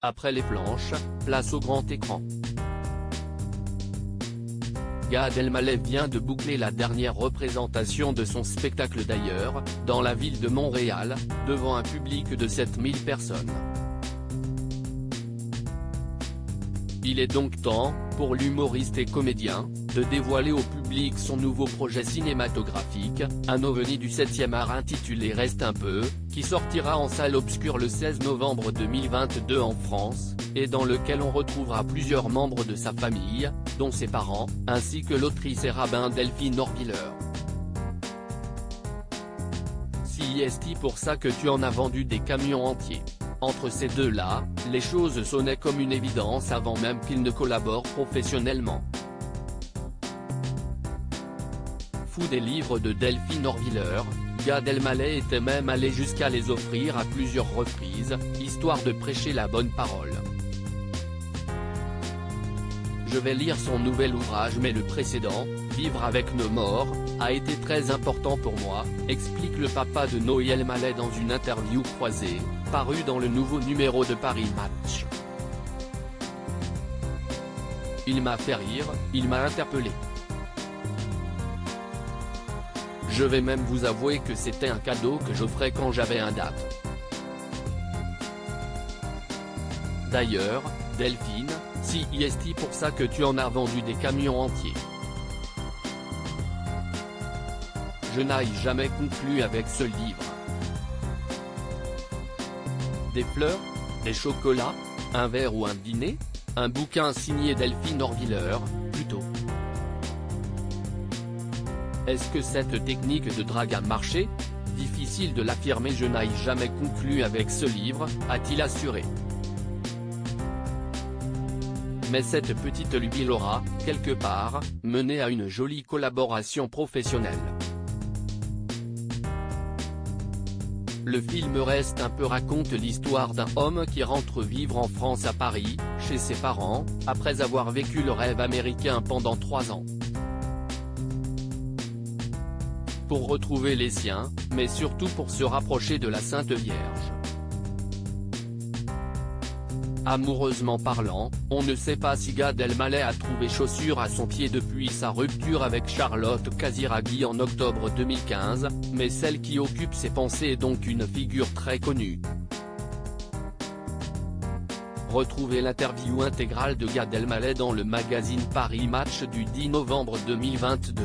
Après les planches, place au grand écran. Gad Elmaleh vient de boucler la dernière représentation de son spectacle d'ailleurs, dans la ville de Montréal, devant un public de 7000 personnes. Il est donc temps, pour l'humoriste et comédien, de dévoiler au public son nouveau projet cinématographique, un ovni du 7e art intitulé Reste un peu, qui sortira en salle obscure le 16 novembre 2022 en France, et dans lequel on retrouvera plusieurs membres de sa famille, dont ses parents, ainsi que l'autrice et rabbin Delphine Orviller. Si est pour ça que tu en as vendu des camions entiers. Entre ces deux-là, les choses sonnaient comme une évidence avant même qu'ils ne collaborent professionnellement. Fou des livres de Delphine Orviller, Gad Elmaleh était même allé jusqu'à les offrir à plusieurs reprises, histoire de prêcher la bonne parole. Je vais lire son nouvel ouvrage mais le précédent, Vivre avec nos morts, a été très important pour moi, explique le papa de Noé Elmaleh dans une interview croisée, parue dans le nouveau numéro de Paris Match. Il m'a fait rire, il m'a interpellé. Je vais même vous avouer que c'était un cadeau que j'offrais quand j'avais un date. D'ailleurs, Delphine, si est pour ça que tu en as vendu des camions entiers. Je n'ai jamais conclu avec ce livre. Des fleurs, des chocolats, un verre ou un dîner, un bouquin signé Delphine Orviller, plutôt. Est-ce que cette technique de drague a marché? Difficile de l'affirmer, je n'ai jamais conclu avec ce livre, a-t-il assuré. Mais cette petite lubie l'aura, quelque part, mené à une jolie collaboration professionnelle. Le film Reste un peu raconte l'histoire d'un homme qui rentre vivre en France à Paris, chez ses parents, après avoir vécu le rêve américain pendant 3 ans. Pour retrouver les siens, mais surtout pour se rapprocher de la Sainte Vierge. Amoureusement parlant, on ne sait pas si Gad Elmaleh a trouvé chaussure à son pied depuis sa rupture avec Charlotte Casiraghi en octobre 2015, mais celle qui occupe ses pensées est donc une figure très connue. Retrouvez l'interview intégrale de Gad Elmaleh dans le magazine Paris Match du 10 novembre 2022.